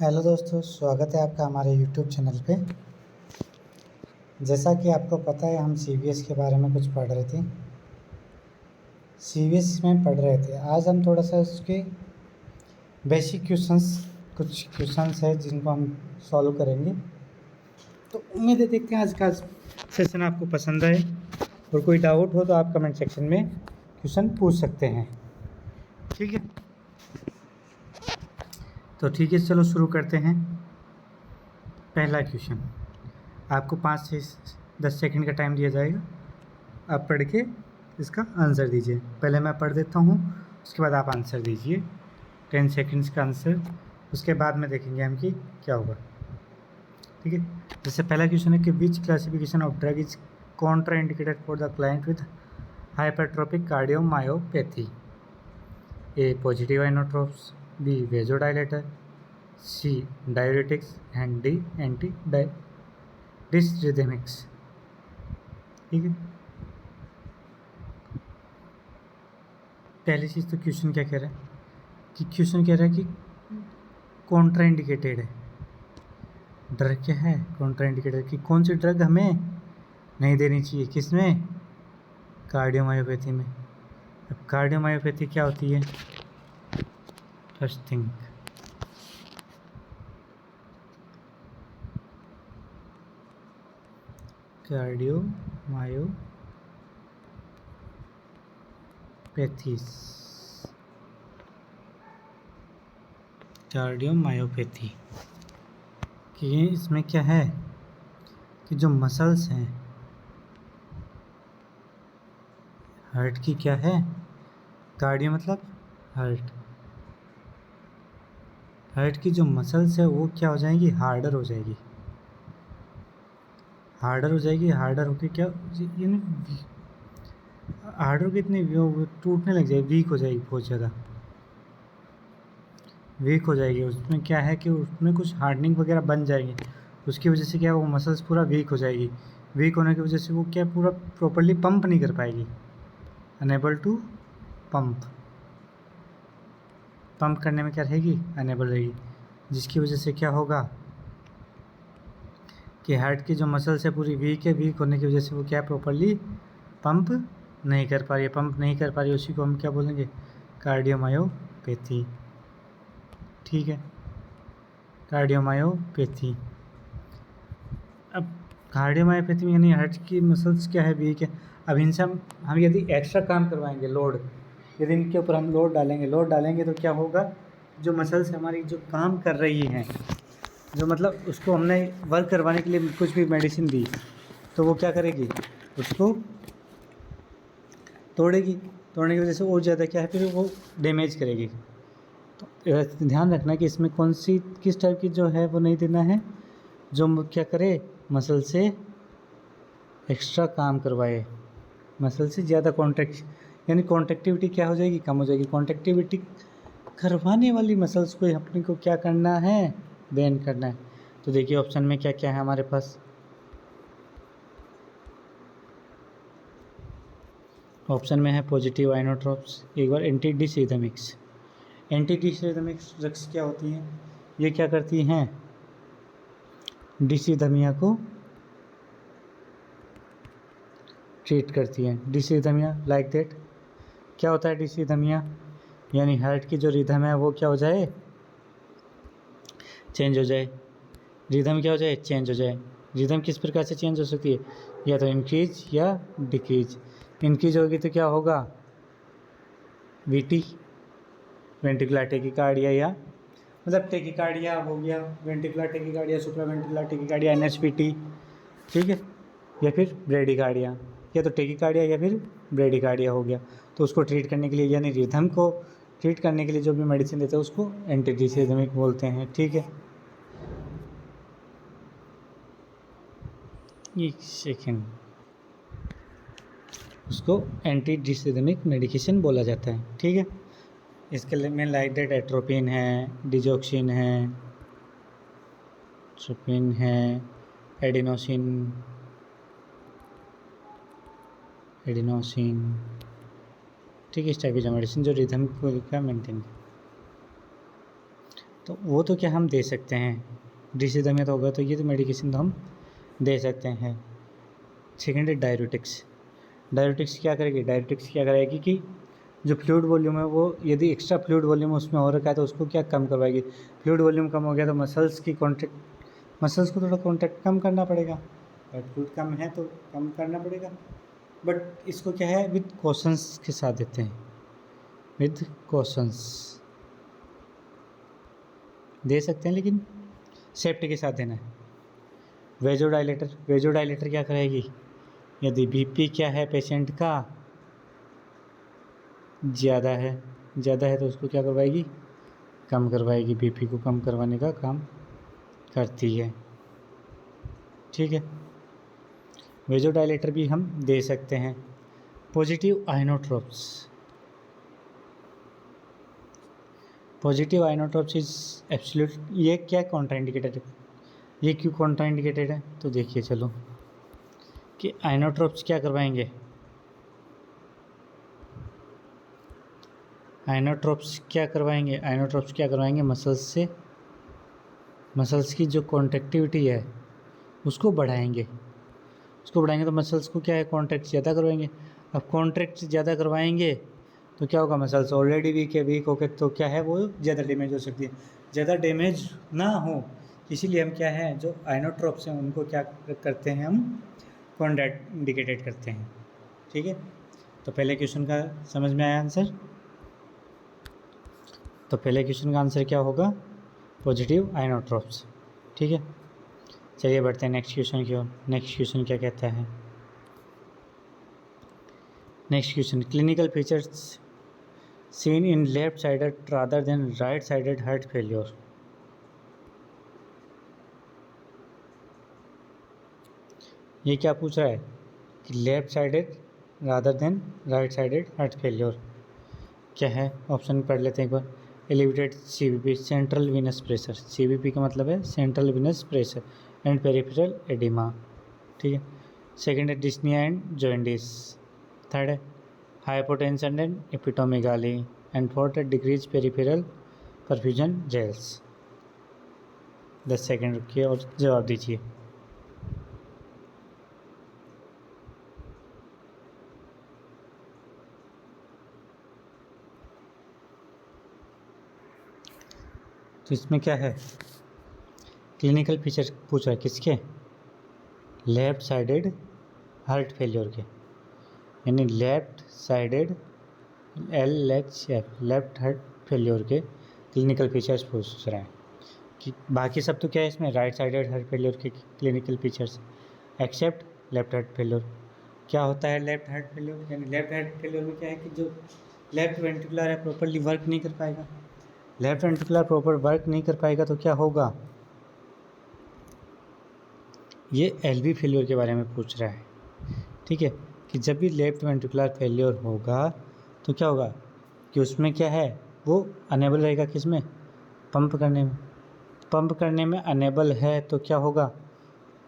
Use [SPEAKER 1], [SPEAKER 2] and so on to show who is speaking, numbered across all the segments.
[SPEAKER 1] Hello दोस्तों, स्वागत है आपका हमारे यूट्यूब चैनल पे। जैसा कि आपको पता है, हम सीबीएस के बारे में कुछ पढ़ रहे थे। सीबीएस में पढ़ रहे थे। आज हम थोड़ा सा उसके बेसिक कुछ क्वेश्चंस है जिनको हम सॉल्व करेंगे। तो उम्मीद है देखते हैं आज का सेशन आपको पसंद आए, और कोई डाउट हो तो आप कमेंट सेक्शन में क्वेश्चन पूछ सकते हैं। ठीक है, तो ठीक है, चलो शुरू करते हैं। पहला क्वेश्चन, आपको 5 से 10 सेकंड का टाइम दिया जाएगा। आप पढ़ के इसका आंसर दीजिए। पहले मैं पढ़ देता हूँ, उसके बाद आप आंसर दीजिए। 10 सेकंड्स का आंसर, उसके बाद में देखेंगे हम कि क्या होगा। ठीक है, जैसे पहला क्वेश्चन है कि which classification of drug is contraindicated for the client with hypertrophic cardiomyopathy. A positive inotropes, B vasodilator, C diuretics and D antidysrhythmics. ठीक है, पहली चीज़ तो क्वेश्चन क्या कह रहा है कि क्वेश्चन कह रहा है कि कॉन्ट्रा इंडिकेटेड है। ड्रग क्या है? कॉन्ट्रा इंडिकेटेड कि कौन सी ड्रग हमें नहीं देनी चाहिए, किसमें? कार्डियोमायोपैथी में। अब कार्डियोमायोपैथी क्या होती है? फर्स्ट थिंग, कार्डियोमायोपैथी कि इसमें क्या है कि जो मसल्स हैं हार्ट की, क्या है? कार्डियो मतलब हार्ट की जो मसल्स है वो क्या हो जाएंगी? हार्डर हो जाएगी। हार्डर होकर क्या, यानी हार्डर की इतनी टूटने लग जाएगी, वीक हो जाएगी, बहुत ज़्यादा वीक हो जाएगी। उसमें क्या है कि उसमें कुछ हार्डनिंग वगैरह बन जाएगी, उसकी वजह से क्या, वो मसल्स पूरा वीक हो जाएगी। वीक होने की वजह से वो क्या, पूरा प्रॉपरली पंप नहीं कर पाएगी, अनेबल टू पंप करने में क्या रहेगी? अनेबल रहेगी। जिसकी वजह से क्या होगा कि हार्ट की जो मसल्स है पूरी वीक है। वीक होने की वजह से वो क्या, प्रॉपरली पंप नहीं कर पा रही है। उसी को हम क्या बोलेंगे? कार्डियोमायोपैथी। ठीक है, कार्डियोमायोपैथी। अब कार्डियोमायोपैथी में यानी हार्ट की मसल्स क्या है, वीक है। अब इनसे हम यदि एक्स्ट्रा काम करवाएंगे, यदि इनके ऊपर हम लोड डालेंगे तो क्या होगा, जो मसल्स हमारी जो काम कर रही हैं, जो मतलब उसको हमने वर्क करवाने के लिए कुछ भी मेडिसिन दी, तो वो क्या करेगी, उसको तोड़ने की वजह से और ज़्यादा क्या है, फिर वो डैमेज करेगी। तो ध्यान रखना कि इसमें किस टाइप की जो है वो नहीं देना है, जो क्या करे, मसल से एक्स्ट्रा काम करवाए, मसल से ज़्यादा यानी कॉन्ट्रैक्टिविटी क्या हो जाएगी, कम हो जाएगी। कॉन्ट्रैक्टिविटी करवाने वाली मसल्स को अपने को क्या करना है, बैन करना है। तो देखिए ऑप्शन में क्या क्या है हमारे पास। ऑप्शन में है पॉजिटिव आइनोट्रोप्स, एक बार एंटी डिसरिथमिक्स। एंटी डिसरिथमिक्स ड्रग्स क्या होती हैं? ये क्या करती हैं? डिसरिथमिया को ट्रीट करती हैं। डिसरिथमिया लाइक दैट क्या होता है? डिसरिथमिया यानी हार्ट की जो रिदम है वो क्या हो जाए, चेंज हो जाए। रिदम क्या हो जाए, चेंज हो जाए। रिदम किस प्रकार से चेंज हो सकती है? या तो इंक्रीज या डिक्रीज। इंक्रीज होगी तो क्या होगा, वीटी, वेंट्रिकुलर टेकिकार्डिया, या मतलब टेकिकार्डिया हो गया, वेंट्रिकुलर टेकिकार्डिया, सुप्रा वेंट्रिकुलर टेकिकार्डिया, एनएसपीटी। ठीक है, या फिर ब्रेडिकार्डिया, या तो टेकिकार्डिया या फिर ब्रेडिकार्डिया हो गया। तो उसको ट्रीट करने के लिए, यानी रिदम को ट्रीट करने के लिए जो भी मेडिसिन देते हैं उसको एंटी डिसरिथमिक बोलते हैं। ठीक है, एक सेकेंड, उसको एंटी डिसरिथमिक मेडिकेशन बोला जाता है। ठीक है, इसके लिए में लाइक डेट एट्रोपिन है, डिजोक्सिन है, एडिनोसिन, ठीक है, इस टाइप की जो मेडिसिन जो रिदम को क्या मेंटेन। तो वो तो क्या हम दे सकते हैं, डिसीजन में तो होगा, तो ये तो मेडिकेशन तो हम दे सकते हैं। सेकेंड है डायरेटिक्स। डायरेटिक्स क्या करेगी, डायरेटिक्स क्या करेगी कि जो फ्लूइड वॉल्यूम है वो यदि एक्स्ट्रा फ्लूइड वॉल्यूम उसमें हो रखा है तो उसको क्या कम करवाएगी। फ्लूइड वॉल्यूम कम हो गया तो मसल्स की कॉन्ट्रैक्ट, मसल्स को थोड़ा कॉन्ट्रैक्ट कम करना पड़ेगा, बट फ्लूइड कम है तो कम करना पड़ेगा। बट इसको क्या है, विद कॉशंस के साथ देते हैं, विद कॉशंस दे सकते हैं, लेकिन सेफ्टी के साथ देना है। वेजोडाइलेटर, वेजोडाइलेटर क्या करेगी, यदि बीपी क्या है पेशेंट का ज़्यादा है तो उसको क्या करवाएगी, कम करवाएगी, बीपी को कम करवाने का काम करती है। ठीक है, वेजोडाइलेटर भी हम दे सकते हैं। पॉजिटिव आइनोट्रोप्स, पॉजिटिव आइनोट्रोप्स इज एब्सोल्यूट, ये क्या कॉन्ट्राइंडिकेटेड है, ये क्यों कॉन्ट्राइंडिकेटेड है, तो देखिए चलो कि आइनोट्रोप्स क्या करवाएंगे, आइनोट्रोप्स क्या करवाएंगे मसल्स से, मसल्स की जो कॉन्ट्रैक्टिविटी है उसको बढ़ाएंगे तो मसल्स को क्या है, कॉन्ट्रैक्ट ज़्यादा करवाएंगे। अब कॉन्ट्रैक्ट ज़्यादा करवाएंगे तो क्या होगा, मसल्स ऑलरेडी वीक हो गए तो क्या है, वो ज़्यादा डैमेज हो सकती है। ज़्यादा डैमेज ना हो इसीलिए हम क्या है, जो आइनोट्रोप्स हैं उनको क्या करते हैं, हम कॉन्ट्रैक्ट करते हैं। ठीक है, तो पहले क्वेश्चन का समझ में आया आंसर, तो पहले क्वेश्चन का आंसर क्या होगा, पॉजिटिव आइनोट्रोप्स। ठीक है, चलिए बढ़ते हैं नेक्स्ट क्वेश्चन की ओर। नेक्स्ट क्वेश्चन क्या कहता है, next question, clinical features seen in left sided rather than right sided heart failure. ये क्या पूछ रहा है कि left sided rather than right sided heart failure क्या है, ऑप्शन पढ़ लेते हैं एक बार। Elevated CVP, central venous pressure, CVP का मतलब है central venous pressure and peripheral oedema. ठीक है, सेकंड है डिस्निया एंड जॉइंडिस, थर्ड है hypotension and hepatomegaly, and fourth है decrease peripheral perfusion gels. 10 second रुकिए और जवाब दीजिए। तो इसमें क्या है, क्लिनिकल फीचर पूछ रहा है किसके, लेफ्ट साइडेड हार्ट फेलियर के, यानी left sided LHF left heart failure के क्लिनिकल फीचर्स पूछ रहे हैं कि बाकी सब तो क्या है इसमें, राइट साइडेड हार्ट फेलियर के clinical features except left heart failure. क्या होता है लेफ्ट हार्ट फेलियर, यानी लेफ्ट हार्ट फेलियर में क्या है कि जो लेफ्ट वेंट्रिकुलर है प्रॉपरली वर्क नहीं कर पाएगा, लेफ्ट वेंट्रिकुलर प्रॉपर वर्क नहीं कर पाएगा तो क्या होगा, ये LV फेलियर के बारे में पूछ रहा है। ठीक है, कि जब भी लेफ्ट वेंट्रिकुलर फेलियर होगा तो क्या होगा कि उसमें क्या है, वो अनेबल रहेगा किसमें, पंप करने में अनेबल है तो क्या होगा,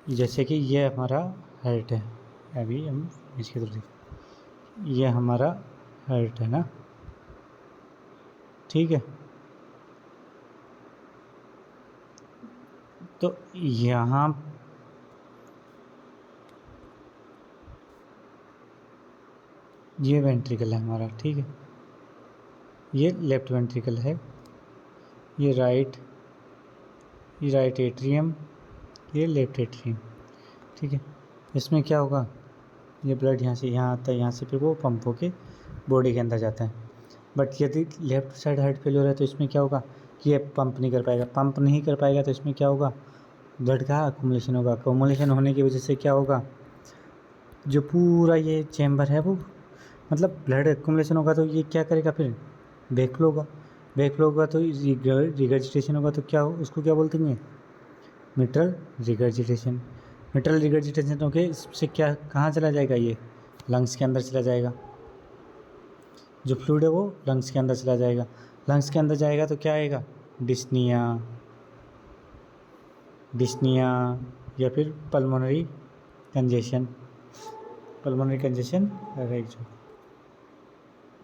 [SPEAKER 1] जैसे कि ये हमारा हार्ट है, अभी हम इसकी तरफ देखिए, ये हमारा हार्ट है ना, ठीक है, तो यहाँ ये वेंट्रिकल है हमारा, ठीक है, ये लेफ्ट वेंट्रिकल है, ये राइट एट्रियम, ये लेफ्ट एट्रियम। ठीक है, इसमें क्या होगा, ये ब्लड यहाँ से यहाँ आता है, यहाँ से फिर वो पंप होके बॉडी के अंदर जाता है। बट यदि लेफ्ट साइड हार्ट फेलियर है तो इसमें क्या होगा कि ये पंप नहीं कर पाएगा तो इसमें क्या होगा, ब्लड का अकोमुलेशन होगा। अकोमुलेशन होने की वजह से क्या होगा, जो पूरा ये चैम्बर है वो, मतलब ब्लड अकोमुलेशन होगा तो ये क्या करेगा, फिर बैकफ्लो होगा तो रिगर्जिटेशन होगा तो क्या हो, उसको क्या बोलते हैं, मिट्रल रिगर्जिटेशन होके इससे क्या कहाँ चला जाएगा, ये लंग्स के अंदर चला जाएगा, जो फ्लूइड है वो लंग्स के अंदर चला जाएगा, लंग्स के अंदर जाएगा तो क्या आएगा, डिस्निया या फिर पल्मोनरी कंजेशन रहेगा,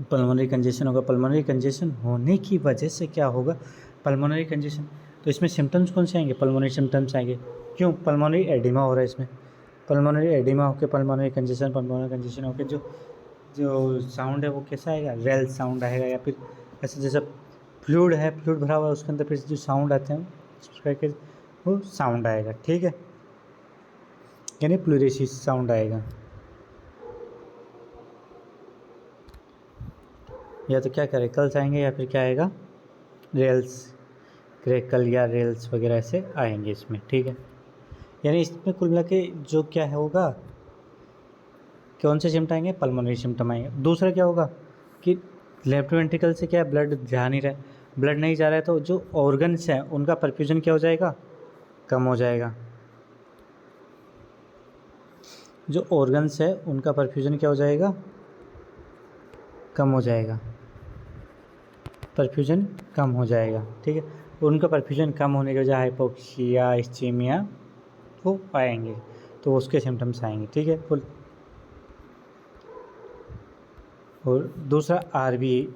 [SPEAKER 1] पल्मोनरी कंजेशन होगा। पल्मोनरी कंजेशन होने की वजह से क्या होगा, पल्मोनरी कंजेशन, तो इसमें सिम्टम्स कौन से आएंगे? पल्मोनरी सिम्टम्स आएंगे। क्यों? पल्मोनरी एडिमा हो रहा है इसमें, पल्मोनरी एडिमा होकर पल्मोनरी कंजेशन होकर जो जो साउंड है वो कैसा आएगा? रेल साउंड आएगा, या फिर ऐसे जैसा फ्लूइड है, फ्लूइड भरा हुआ है उसके अंदर फिर जो साउंड आते हैं इस प्रकार के वो साउंड आएगा, ठीक है, यानी प्लूरेसिस साउंड आएगा। या तो क्या क्रैकल्स आएंगे या फिर क्या आएगा? रेल्स, क्रैकल या रेल्स वगैरह ऐसे आएंगे इसमें, ठीक है। यानी इसमें कुल मिला के जो क्या है होगा, कौन से सिम्टम आएंगे? पल्मोनरी सिम्टम आएंगे। दूसरा क्या होगा कि लेफ्ट वेंट्रिकल से क्या ब्लड जा नहीं रहा है, ब्लड नहीं जा रहा है तो जो ऑर्गन्स हैं उनका परफ्यूजन क्या हो जाएगा? कम हो जाएगा। जो ऑर्गन्स है उनका परफ्यूजन क्या हो जाएगा? कम हो जाएगा, परफ्यूजन कम हो जाएगा, ठीक है। उनका परफ्यूजन कम होने की वजह हाइपोक्सिया, इस्चीमिया वो आएंगे, तो उसके सिम्टम्स आएंगे, ठीक है फुल। और दूसरा आरबी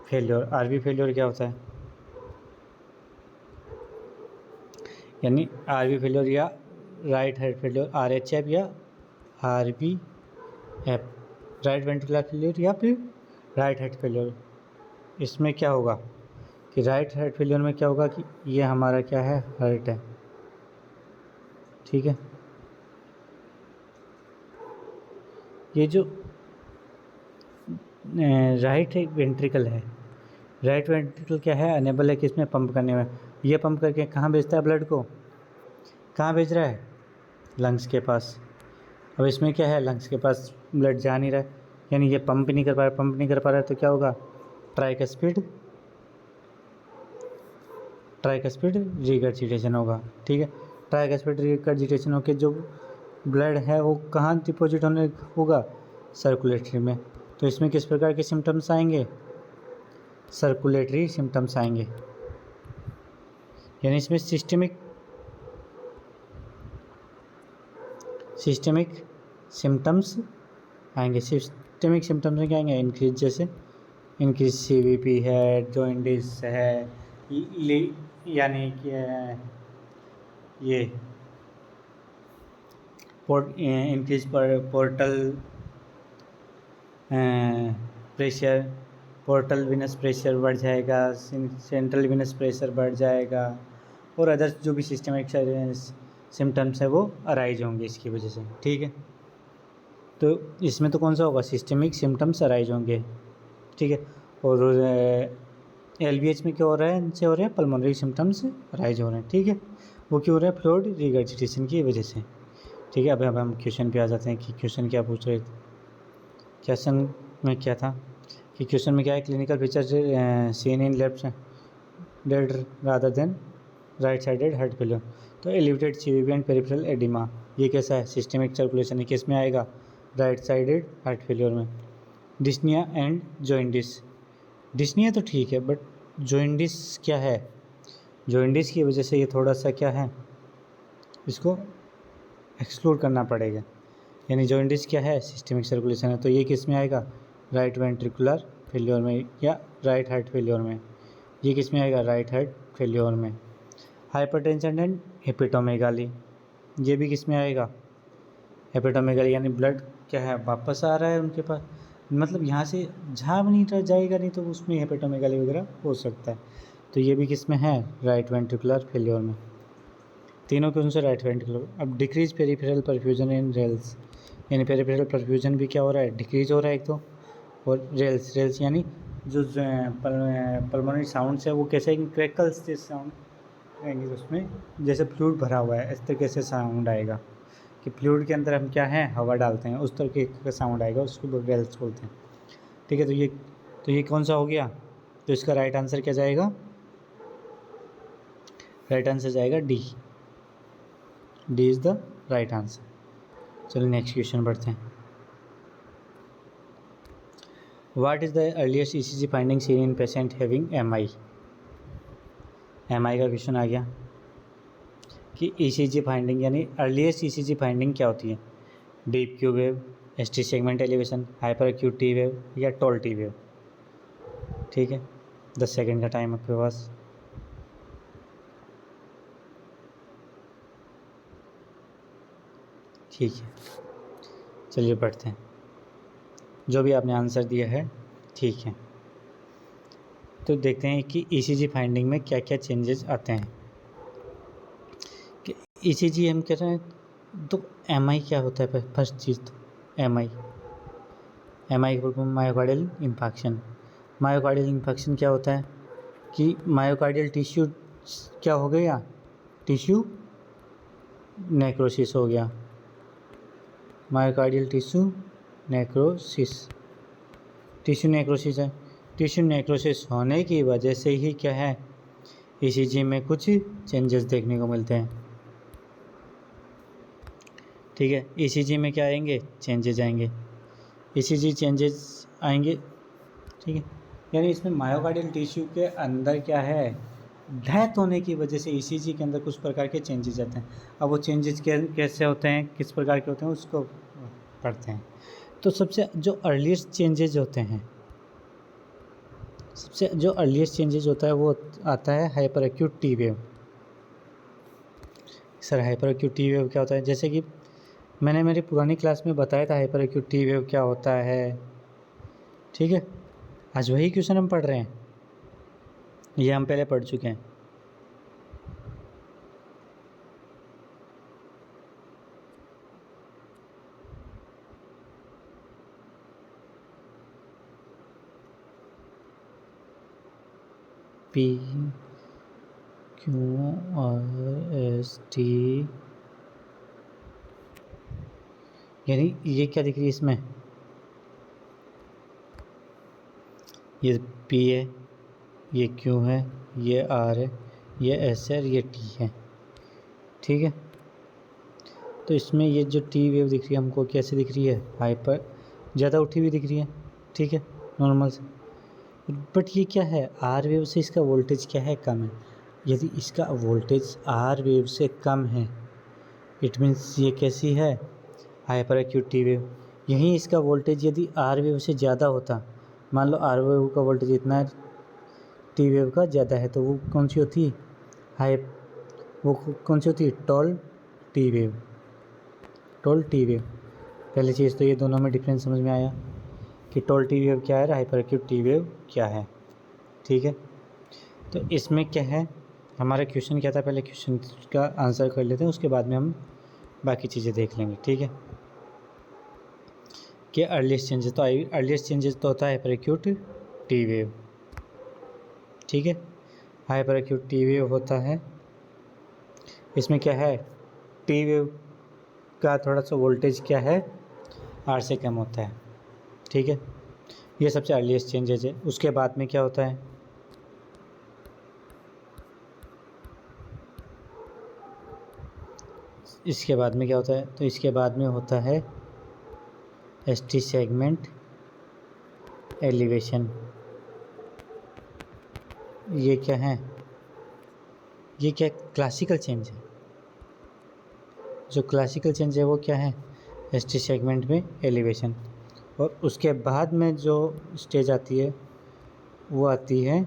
[SPEAKER 1] फेल्योर। आरबी फेल्योर क्या होता है? यानी आरबी फेल्योर या राइट हार्ट फेल्योर, आरएचएफ या आरबीएफ, राइट वेंट्रिकुलर फेल्योर या फिर राइट हार्ट फेल्योर। इसमें क्या होगा कि राइट हार्ट फेल्योर में क्या होगा कि ये हमारा क्या है? हार्ट है, ठीक है। ये जो राइट वेंट्रिकल है, राइट वेंट्रिकल क्या है? अनेबल है कि इसमें पंप करने में। ये पंप करके कहाँ भेजता है ब्लड को? कहाँ भेज रहा है? लंग्स के पास। अब इसमें क्या है? लंग्स के पास ब्लड जा नहीं रहा है, यानी ये पंप नहीं कर पा रहा। पंप नहीं कर पा रहा है तो क्या होगा? ट्राइकस्पिड रिगर्जिटेशन होगा, ठीक है। ट्राइकस्पिड रिगर्जिटेशन होकर जो ब्लड है वो कहाँ डिपॉजिट होने होगा? सर्कुलेटरी में। तो इसमें किस प्रकार के सिम्टम्स आएंगे? सर्कुलेटरी सिम्टम्स आएंगे। यानी इसमें सिस्टमिक सिम्टम्स आएंगे। सिस्टमिक सिम्टम्स में क्या आएंगे? इंक्रीज, जैसे इंक्रीज सीवीपी है, जॉइंटिस है, यानी कि ये increase portal pressure, portal Venus pressure बढ़ जाएगा, सेंट्रल विनस प्रेशर बढ़ जाएगा, और अदर्स जो भी सिस्टमिक सिम्टम्स है वो अराइज होंगे इसकी वजह से, ठीक है। तो इसमें तो कौन सा होगा? सिस्टमिक सिम्टम्स अराइज होंगे, ठीक है। और एलवीएच में क्या हो रहा है? इनसे हो रहे हैं पल्मोनरी सिम्टम्स अराइज हो रहे हैं, ठीक है। वो क्यों हो रहा है? फ्लूइड रिगर्जिटेशन की वजह से, ठीक है। अब हम क्वेश्चन पे आ जाते हैं कि क्वेश्चन क्या पूछ रहे थे। क्वेश्चन में क्या था कि क्वेश्चन में क्या है? Clinical feature seen in left sided rather than right sided heart failure. तो elevated CVP and peripheral oedema, ये कैसा है? सिस्टमिक सर्कुलेशन है, किस में आएगा? राइट साइडेड हार्ट फेलियर में। डिस्निया एंड जॉइंटिस, डिस्निया तो ठीक है, बट जॉइंटिस क्या है? जॉइंटिस की वजह से ये थोड़ा सा क्या है, इसको एक्सक्लूड करना पड़ेगा। यानी जॉइंटिस क्या है? सिस्टमिक सर्कुलेशन है, तो ये किस में आएगा? राइट वेंट्रिकुलर फेल्योर में या राइट हार्ट फेल्योर में। ये किस में आएगा? राइट हार्ट फेल्योर में। हाइपरटेंशन एंड हेपेटोमेगाली, ये भी किस में आएगा? हेपेटोमेगाली, यानी ब्लड क्या है? वापस आ रहा है उनके पास, मतलब यहाँ से झाप नहीं रह जाएगा, नहीं तो उसमें हेपेटोमेगाली वगैरह हो सकता है। तो ये भी किस में है? राइट वेंट्रिकुलर फेल्योर में। तीनों के उनसे राइट वेंट्रिकुलर। अब डिक्रीज पेरिफेरल परफ्यूजन इन रेल्स, यानी पेरिफेरल परफ्यूजन भी क्या हो रहा है? डिक्रीज हो रहा है एक तो। और रेल्स यानी जो पल्मोनरी साउंड्स है वो कैसे? क्रैकल्स जैसे साउंड आएंगे, उसमें जैसे फ्लूइड भरा हुआ है इस तरीके से साउंड आएगा, कि फ्लूइड के अंदर हम क्या है? हवा डालते हैं, उस तरीके का साउंड आएगा, उसको रेल्स बोलते हैं, ठीक है। तो ये कौन सा हो गया? तो इसका राइट आंसर क्या जाएगा? राइट आंसर जाएगा D. D is the right answer. चलिए नेक्स्ट क्वेश्चन बढ़ते हैं। What is the earliest ECG finding seen in patient having MI. MI का क्वेश्चन आ गया कि ईसीजी फाइंडिंग, यानी अर्लीस्ट ईसीजी फाइंडिंग क्या होती है? Deep Q wave, ST segment elevation, hyper acute T wave या टॉल टी वेव, ठीक है। 10 सेकेंड का टाइम आपके पास। ठीक है, चलिए पढ़ते हैं। जो भी आपने आंसर दिया है ठीक है। तो देखते हैं कि ईसीजी फाइंडिंग में क्या क्या चेंजेस आते हैं। कि ईसीजी हम कह रहे हैं तो एमआई क्या होता है? फर्स्ट चीज़ तो MI myocardial infarction. Myocardial infarction क्या होता है कि मायोकार्डियल टिश्यू क्या हो गया? टिश्यू नेक्रोसिस हो गया। मायोकार्डियल टिश्यू नेक्रोसिस है। टिश्यू नेक्रोसिस होने की वजह से ही क्या है, ईसीजी में कुछ चेंजेस देखने को मिलते हैं। ठीक है, ईसीजी में क्या आएंगे? चेंजेस आएंगे। ईसीजी चेंजेस आएंगे, ठीक है। यानी इसमें मायोकार्डियल टिश्यू के अंदर क्या है, डेथ होने की वजह से ईसीजी के अंदर कुछ प्रकार के चेंजेस आते हैं। अब वो चेंजेस कैसे होते हैं, किस प्रकार के होते हैं, उसको पढ़ते हैं। तो सबसे जो अर्लीस्ट चेंजेस होते हैं, सबसे जो अर्लीस्ट चेंजेस होता है वो आता है hyper acute T wave. Sir hyper acute T wave क्या होता है? जैसे कि मैंने मेरी पुरानी क्लास में बताया था हाइपर एक्यूट टी वेव क्या होता है, ठीक है। आज वही क्वेश्चन हम पढ़ रहे हैं, ये हम पहले पढ़ चुके हैं। P Q R S T, यानी ये क्या दिख रही है इसमें? ये P है, ये Q है, ये R है, ये S है और ये T है, ठीक है। तो इसमें ये जो T वेव दिख रही है हमको कैसे दिख रही है? हाइपर, ज़्यादा उठी हुई दिख रही है, ठीक है, नॉर्मल से। बट ये क्या है, R वेव से इसका वोल्टेज क्या है? कम है। यदि इसका वोल्टेज R वेव से कम है, इट मीन्स ये कैसी है? Hyper acute T wave. यहीं इसका वोल्टेज यदि R वेव से ज़्यादा होता, मान लो R वेव का वोल्टेज इतना है, टी वेव का ज़्यादा है, तो वो कौन सी होती? वो कौन सी होती? Toll T wave. Toll T wave. पहली चीज़ तो ये दोनों में डिफरेंस समझ में आया कि टॉल टी वेव क्या है, हाइपर एक्यूट टी वेव क्या है, ठीक है। तो इसमें क्या है, हमारा क्वेश्चन क्या था, पहले क्वेश्चन का आंसर कर लेते हैं, उसके बाद में हम बाकी चीज़ें देख लेंगे, ठीक है। कि अर्लीस्ट चेंजेस, तो अर्लीस्ट चेंजेस तो होता है हाइपर एक्यूट टी वेव, ठीक है। हाइपर एक्यूट टी वेव होता है, इसमें क्या है, टी वेव का थोड़ा सा वोल्टेज क्या है, आर से कम होता है, ठीक है। ये सबसे अर्लीस्ट चेंजेस है। उसके बाद में क्या होता है, इसके बाद में क्या होता है, तो इसके बाद में होता है एसटी सेगमेंट एलिवेशन। ये क्या है, ये क्या क्लासिकल चेंज है। जो क्लासिकल चेंज है वो क्या है, एसटी सेगमेंट में एलिवेशन। और उसके बाद में जो स्टेज आती है वो आती है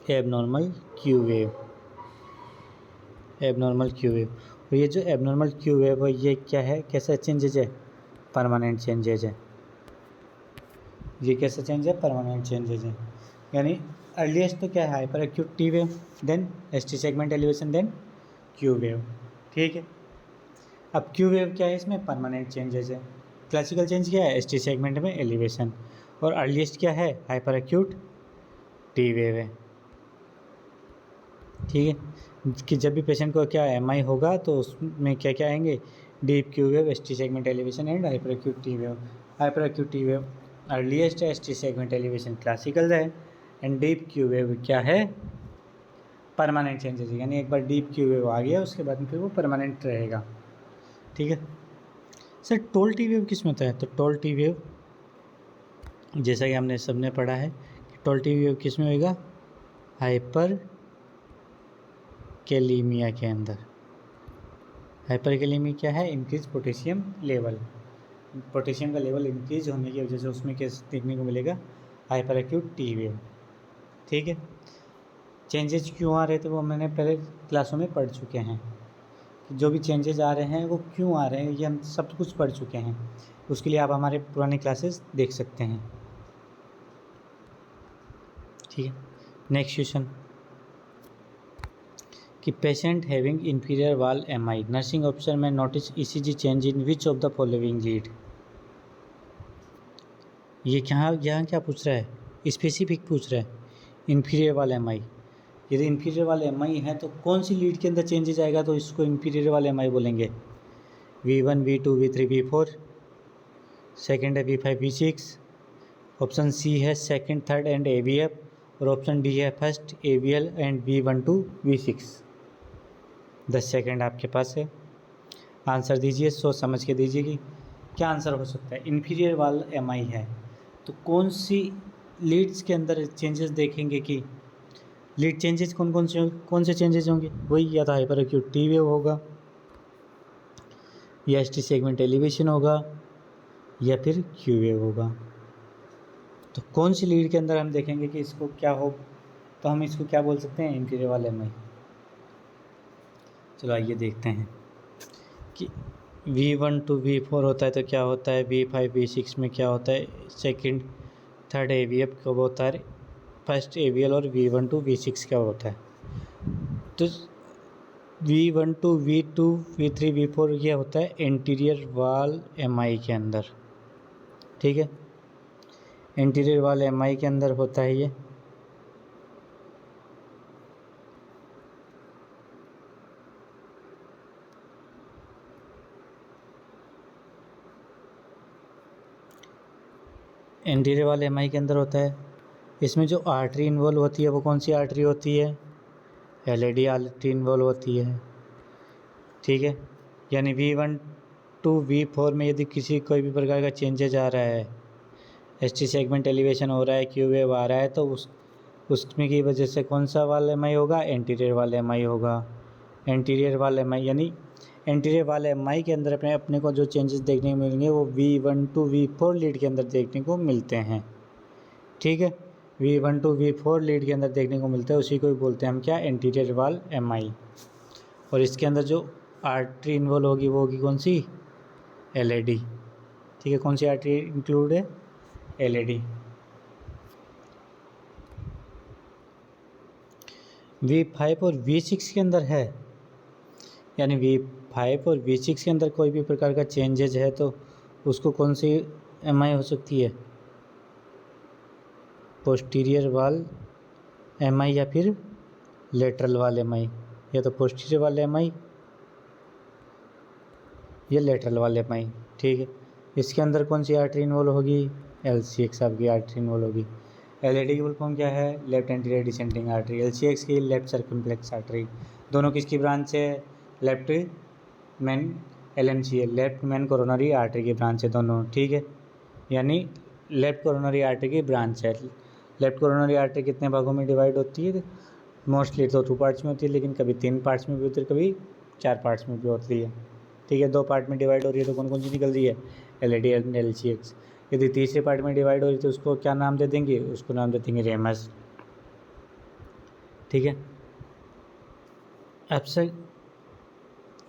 [SPEAKER 1] abnormal Q wave. Abnormal Q wave, और ये जो एबनॉर्मल क्यू वेव है ये क्या है, कैसा चेंजेज है, परमानेंट चेंजेज है। ये कैसा चेंज है, परमानेंट चेंजेज है। यानी अर्लीस्ट तो क्या है, hyper acute T wave, then ST segment elevation, then Q wave, ठीक है। अब क्यू वेव क्या है, इसमें परमानेंट चेंजेज है। क्लासिकल चेंज क्या है, एसटी सेगमेंट में एलिवेशन। और अर्लीस्ट क्या है, हाइपर एक्यूट टी वेव है, ठीक है। कि जब भी पेशेंट को क्या एमआई होगा तो उसमें क्या क्या आएंगे, deep Q wave, ST segment elevation and hyper acute T wave. Hyper acute T wave earliest है, एसटी सेगमेंट एलिवेशन क्लासिकल है, एंड डीप क्यू वेव क्या है, परमानेंट चेंजेस है। यानी एक बार डीप क्यू वेव आ गया उसके बाद में फिर वो परमानेंट रहेगा, ठीक है। सर टोल टी वेव किस में होता है, तो टोल टी वेव जैसा कि हमने सबने पढ़ा है कि टोल टी वेव किस में होगा, हाइपर कैलीमिया के अंदर। हाइपर कैलीमिया क्या है, इंक्रीज पोटेशियम लेवल। पोटेशियम का लेवल इंक्रीज होने की वजह से उसमें कैसे देखने को मिलेगा, हाइपर एक्यूट टी वेव, ठीक है। चेंजेस क्यों आ रहे थे वो मैंने पहले क्लासों में पढ़ चुके हैं जो भी चेंजेस आ रहे हैं वो क्यों आ रहे हैं, ये हम सब कुछ पढ़ चुके हैं। उसके लिए आप हमारे पुराने क्लासेस देख सकते हैं। ठीक है, नेक्स्ट क्वेश्चन कि पेशेंट हैविंग इंफीरियर वाल एमआई, नर्सिंग ऑफिसर में notice ECG change in which of the following lead. ये यहाँ क्या पूछ रहा है, स्पेसिफिक पूछ रहा है। इंफीरियर वाल एमआई, यदि इंफीरियर वाले एमआई है तो कौन सी लीड के अंदर चेंजेस आएगा, तो इसको इंफीरियर वाले एमआई बोलेंगे। V1 V2 V3 V4, second है V5 V6, ऑप्शन सी है सेकेंड थर्ड एंड AVF, और ऑप्शन डी है first AVL and V1 to V6। 10 second आपके पास है, आंसर दीजिए, सोच समझ के दीजिए कि क्या आंसर हो सकता है। इंफीरियर वाल एमआई है तो कौन सी लीड्स के अंदर चेंजेस देखेंगे कि लीड चेंजेस कौन से चेंजेस होंगे, वही या तो हाइपर एक्यूट टी वेव होगा, या एसटी सेगमेंट एलिवेशन होगा, या फिर क्यू वेव होगा। तो कौन सी लीड के अंदर हम देखेंगे कि इसको क्या हो, तो हम इसको क्या बोल सकते हैं, इंफीरियर वाल एमआई। चलो आइए देखते हैं कि V1 to V4 होता है तो क्या होता है, V5 V6 में क्या होता है, सेकंड थर्ड AVF कब होता है, फर्स्ट AVL और V1 to V6 क्या होता है। तो V1 to V2 V3 V4 ये होता है इंटीरियर वाल एमआई के अंदर। ठीक है, इंटीरियर वाल एमआई के अंदर होता है ये। इंटीरियर वाले एमआई के अंदर होता है। इसमें जो आर्टरी इन्वॉल्व होती है वो कौन सी आर्टरी होती है, एलएडी आर्टरी इन्वॉल्व होती है। ठीक है, यानी V1 to V4 में यदि कोई भी प्रकार का चेंजेज आ रहा है, एसटी सेगमेंट एलिवेशन हो रहा है, क्यू वेव आ रहा है, तो उसमें की वजह से कौन सा वाला एमआई होगा, इंटीरियर वाला एमआई होगा। इंटीरियर वाला एमआई यानी इंटीरियर वाले एमआई के अंदर अपने को जो चेंजेस देखने को मिलेंगे वो V1 to V4 लीड के अंदर देखने को मिलते हैं। ठीक है, V1 to V4 लीड के अंदर देखने को मिलता है, उसी को भी बोलते हैं हम क्या, इंटीरियर वाल एमआई। और इसके अंदर जो आर्टरी इन्वॉल्व होगी वो होगी कौन सी, एलएडी। ठीक है, कौन सी आर्टरी इंक्लूड है, एलएडी। V5 और V6 के अंदर है, यानी V5 और V6 के अंदर कोई भी प्रकार का चेंजेज है तो उसको कौन सी एमआई हो सकती है, पोस्टीरियर वाल एमआई या फिर लेटरल वाल एमआई, या तो पोस्टीरियर वाल एमआई या लेटरल वाल एमआई। ठीक है, इसके अंदर कौन सी आर्टरी इन्वॉल्व होगी, LCX आपकी आर्टरी इन्वॉल्व होगी। एलएडी की फुल फॉर्म क्या है, left anterior descending artery. LCX की लेफ्ट सर्कमफ्लेक्स आर्टरी। दोनों किसकी ब्रांच है, लेफ्ट मेन LMC है, लेफ्ट मेन कोरोनरी आर्टरी की ब्रांच है दोनों। ठीक है, यानी लेफ्ट कोरोनरी आर्टरी की ब्रांच है। लेफ्ट कोरोनरी आर्टरी कितने भागों में डिवाइड होती है, मोस्टली तो 2 पार्ट्स में होती है, लेकिन कभी 3 पार्ट्स में भी होती है, कभी 4 पार्ट्स में भी होती है। ठीक है, 2 पार्ट में डिवाइड हो रही है तो कौन कौन सी निकल रही है, एलएडी एंड LCX। यदि तीसरे पार्ट में डिवाइड हो रही है तो उसको क्या नाम दे देंगे, उसको नाम दे देंगे रेमस। ठीक है, अब से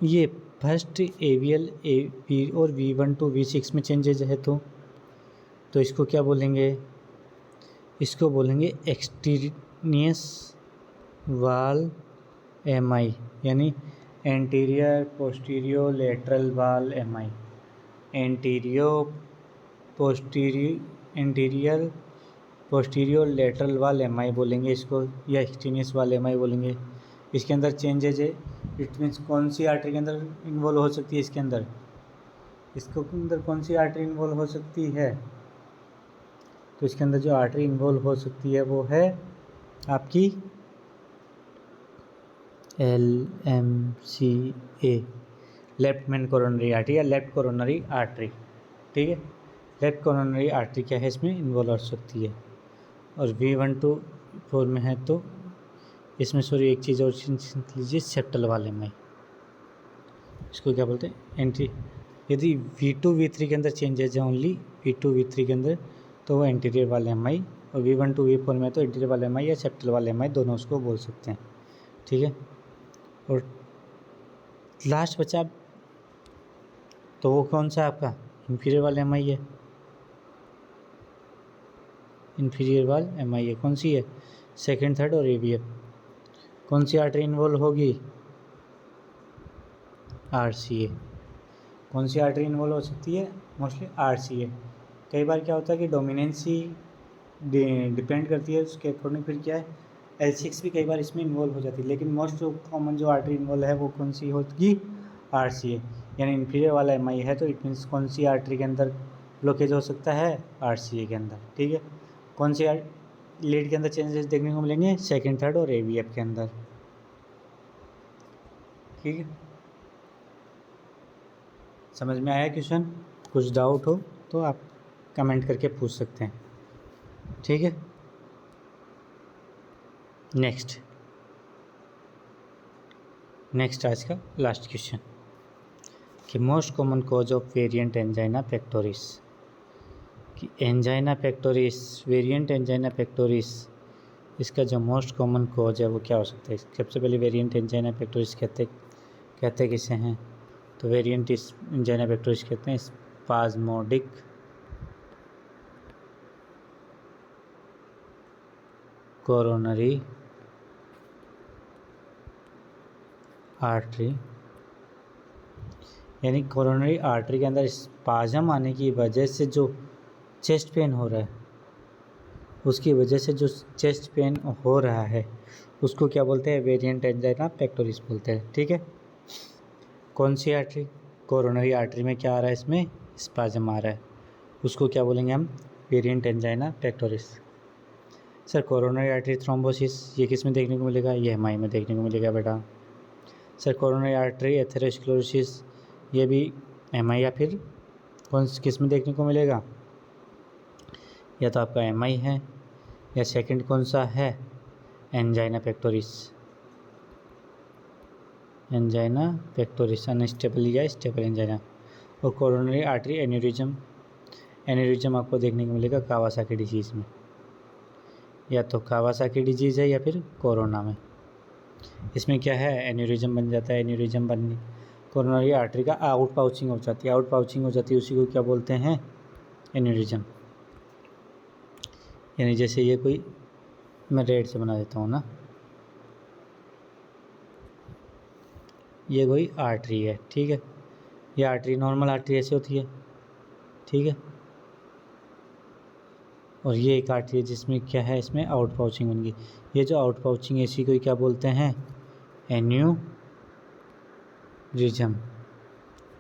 [SPEAKER 1] ये फर्स्ट AVL और V1 to V6 में चेंजेज है तो इसको क्या बोलेंगे, इसको बोलेंगे एक्सट्रेनियस वाल एमआई, यानी एंटीरियर पोस्टीरियर लेटरल वाल एमआई। एंटीरियर पोस्टीरियर लेटरल वाल एमआई बोलेंगे इसको, या एक्सट्रेनियस वाल एमआई बोलेंगे। इसके अंदर चेंजेज है, इट मीन्स कौन सी आर्टरी के अंदर इन्वॉल्व हो सकती है, इसके अंदर कौन सी आर्टरी इन्वॉल्व हो सकती है, तो इसके अंदर जो आर्टरी इन्वॉल्व हो सकती है वो है आपकी LMCA, left main coronary artery या लेफ्ट कोरोनरी आर्टरी। ठीक है, लेफ्ट कोरोनरी आर्टरी क्या है, इसमें इन्वॉल्व हो सकती है। और V1 to V4 में है तो इसमें सॉरी एक चीज़ और लीजिए, सेप्टल वाले में इसको क्या बोलते हैं, यदि V2 V3 के अंदर चेंजेज है ओनली V2 V3 के अंदर तो वो इंटीरियर वाले एमआई, और V1 to V4 में तो इंटीरियर वाले एमआई या सेप्टल वाले एमआई दोनों उसको बोल सकते हैं। ठीक है, और लास्ट बचा तो वो कौन सा आपका इन्फीरियर वाला एम आई है, इन्फीरियर वाल एम आई है कौन सी है, सेकेंड, थर्ड और AVF। कौन सी आर्टरी इन्वॉल्व होगी, RCA। कौन सी आर्टरी इन्वॉल्व हो सकती है, मोस्टली RCA। कई बार क्या होता है कि डोमिनेंसी डिपेंड करती है उसके अकॉर्डिंग, फिर क्या है L6 भी कई बार इसमें इन्वॉल्व हो जाती है, लेकिन मोस्ट कॉमन जो आर्टरी इन्वॉल्व है वो कौन सी होगी, RCA। यानी इन्फीरियर वाला MI है तो इट मीन्स कौन सी आर्टरी के अंदर ब्लॉकेज हो सकता है, RCA के अंदर, ठीक है। कौन सी लीड के अंदर चेंजेस देखने को मिलेंगे, सेकेंड, थर्ड और AVF के अंदर, ठीक है। समझ में आया क्वेश्चन, कुछ डाउट हो तो आप कमेंट करके पूछ सकते हैं, ठीक है। नेक्स्ट आज का लास्ट क्वेश्चन कि most common cause of variant angina pectoris, कि angina pectoris, variant angina pectoris, इसका जो मोस्ट कॉमन कॉज है वो क्या हो सकता है। सबसे पहले वेरिएंट एंजाइना पेक्टोरिस कहते किसे हैं, तो वेरिएंट एंजाइना पेक्टोरिस कहते हैं स्पाज्मोडिक कोरोनरी आर्टरी, यानी कोरोनरी आर्टरी के अंदर स्पाजम आने की वजह से जो चेस्ट पेन हो रहा है, उसकी वजह से जो चेस्ट पेन हो रहा है उसको क्या बोलते हैं, वेरिएंट एंजाइना पेक्टोरिस बोलते हैं, ठीक है। कौन सी आर्टरी, कोरोनरी आर्टरी में क्या आ रहा है, इसमें स्पाजम आ रहा है, उसको क्या बोलेंगे हम, variant angina pectoris. Sir coronary artery thrombosis ये किस में देखने को मिलेगा, ये MI में देखने को मिलेगा बेटा। सर कोरोनरी आर्टरी एथेरोस्क्लेरोसिस ये भी MI या फिर किस में देखने को मिलेगा, या तो आपका MI है या सेकंड कौन सा है, angina pectoris, angina pectoris unstable या स्टेबल एंजाइना। और कोरोनरी आर्टरी एन्यूरिज्म आपको देखने को मिलेगा कावासाकी डिजीज़ में, या तो कावासाकी डिजीज़ है या फिर कोरोना में। इसमें क्या है, एन्यूरिज्म बन जाता है, एन्यूरिज्म बनने कोरोनरी आर्टरी का आउट पाउचिंग हो जाती है, उसी को क्या बोलते हैं, एन्यूरिज्म। यानी जैसे ये कोई, मैं रेड से बना देता हूँ ना, ये कोई आर्टरी है, ठीक है, ये आर्टरी नॉर्मल आर्टरी ऐसे होती है, ठीक है, और ये एक आर्टरी है जिसमें क्या है, इसमें आउट पाउचिंग होंगी। ये जो आउट पाउचिंग है इसी को क्या बोलते हैं, एन्यूरिज्म।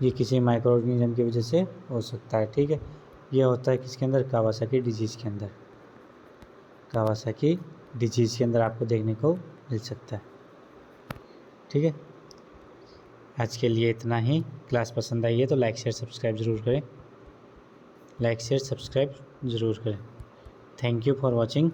[SPEAKER 1] ये किसी माइक्रो ऑर्गेनिज्म की वजह से हो सकता है, ठीक है। ये होता है किसके अंदर, कावासाकी डिजीज़ के अंदर, कावासाकी डिजीज़ के अंदर आपको देखने को मिल सकता है, ठीक है। आज के लिए इतना ही। क्लास पसंद आई है तो लाइक शेयर सब्सक्राइब ज़रूर करें, थैंक यू फॉर वॉचिंग।